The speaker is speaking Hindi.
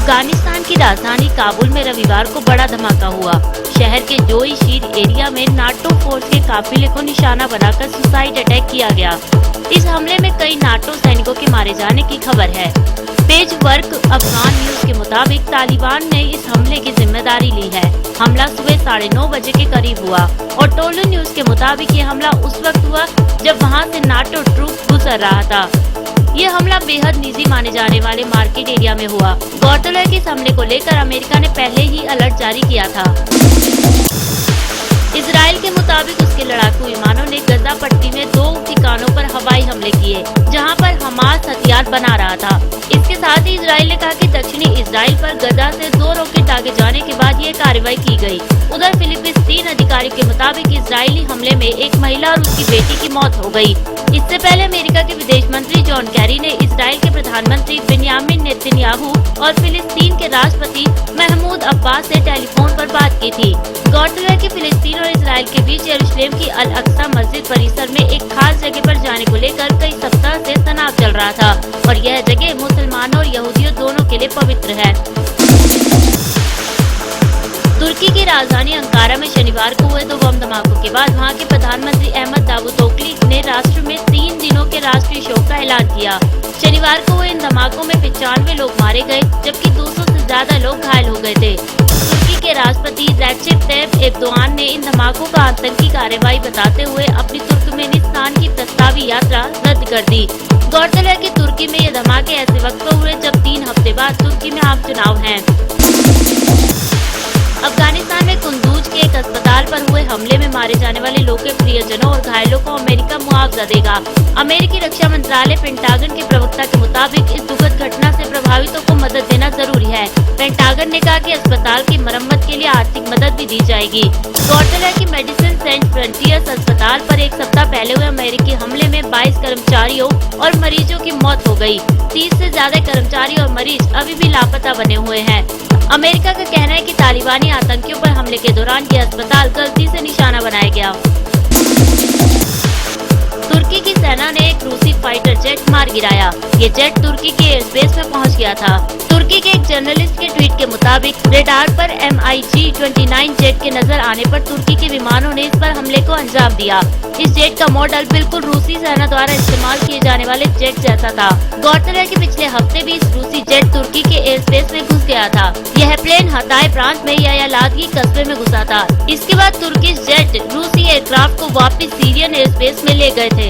अफगानिस्तान की राजधानी काबुल में रविवार को बड़ा धमाका हुआ। शहर के जोई शीर एरिया में नाटो फोर्स के काफिले को निशाना बनाकर सुसाइड अटैक किया गया। इस हमले में कई नाटो सैनिकों के मारे जाने की खबर है। पेज वर्क अफगान न्यूज के मुताबिक तालिबान ने इस हमले की जिम्मेदारी ली है। हमला सुबह 9:30 बजे के करीब हुआ और टोलो न्यूज के मुताबिक ये हमला उस वक्त हुआ जब वहां से नाटो ट्रूप गुजर रहा था। ये हमला बेहद निजी माने जाने वाले मार्केट एरिया में हुआ। गौरतलब है कि इस हमले को लेकर अमेरिका ने पहले ही अलर्ट जारी किया था। इजराइल के मुताबिक उसके लड़ाकू विमानों ने गजा पट्टी में 2 ठिकानों पर हवाई हमले किए, जहां पर हमास हथियार बना रहा था। इसके साथ ही इजराइल ने कहा कि दक्षिणी इजराइल पर गजा से 2 रॉकेट दागे जाने के बाद ये कार्रवाई की गई। उधर फिलिपीन अधिकारियों के मुताबिक इजरायली हमले में एक महिला और उसकी बेटी की मौत हो गई। इससे पहले अमेरिका के विदेश मंत्री जॉन कैरी ने इजराइल के प्रधानमंत्री बेंयामिन नेतन्याहू और फिलिस्तीन के राष्ट्रपति महमूद अब्बास से टेलीफोन पर बात की थी। गौरतलब है कि फिलिस्तीन और इजराइल के बीच यरूशलेम की अल अक्सा मस्जिद परिसर में एक खास जगह पर जाने को लेकर कई सप्ताह से तनाव चल रहा था और यह जगह मुसलमानों और यहूदियों दोनों के लिए पवित्र है। तुर्की की राजधानी अंकारा में शनिवार को हुए 2 बम धमाकों के बाद वहां के प्रधानमंत्री अहमद दावुतोगली ने राष्ट्र में 3 दिनों के राष्ट्रीय शोक का ऐलान किया। शनिवार को हुए इन धमाकों में 95 लोग मारे गए, जबकि 200 से ज्यादा लोग घायल हो गए थे। तुर्की के राष्ट्रपति रेसिप तैयब एर्दोआन ने इन धमाकों का आतंकी कार्रवाई बताते हुए अपनी तुर्कमेनिस्तान की प्रस्तावित यात्रा रद्द कर दी। गौरतलब है कि तुर्की में ये धमाके ऐसे वक्त पर हुए जब 3 हफ्ते बाद तुर्की में आम चुनाव हैं। अफगानिस्तान में कुंदूज के एक अस्पताल पर हुए हमले में मारे जाने वाले लोगों के प्रियजनों और घायलों को अमेरिका मुआवजा देगा। अमेरिकी रक्षा मंत्रालय पेंटागन के प्रवक्ता के मुताबिक इस दुखद घटना से प्रभावितों को मदद देना जरूरी है। पेंटागन ने कहा कि अस्पताल की मरम्मत के लिए आर्थिक मदद भी दी जाएगी। गौरतलब है कि मेडिसिन सेंट फ्रंटियर्स अस्पताल पर 1 सप्ताह पहले हुए अमेरिकी हमले में 22 कर्मचारियों और मरीजों की मौत हो गयी। 30 से ज्यादा कर्मचारी और मरीज अभी भी लापता बने हुए हैं। अमेरिका का कहना है कि तालिबानी आतंकियों पर हमले के दौरान यह अस्पताल गलती से निशाना बनाया गया। तुर्की की सेना ने एक रूसी फाइटर जेट मार गिराया। ये जेट तुर्की के एयरबेस में पहुंच गया था। तुर्की के एक जर्नलिस्ट के ट्वीट के मुताबिक रेडार पर MiG-29 जेट के नजर आने पर तुर्की के विमानों ने इस पर हमले को अंजाम दिया। इस जेट का मॉडल बिल्कुल रूसी सेना द्वारा इस्तेमाल किए जाने वाले जेट जैसा था। गौरतलब है कि पिछले हफ्ते भी इस रूसी जेट तुर्की के एयरस्पेस में घुस गया था। यह प्लेन हताय प्रांत में यालादगी कस्बे में घुसा था। इसके बाद तुर्की जेट रूसी एयरक्राफ्ट को वापस सीरियन एयरस्पेस में ले गए थे।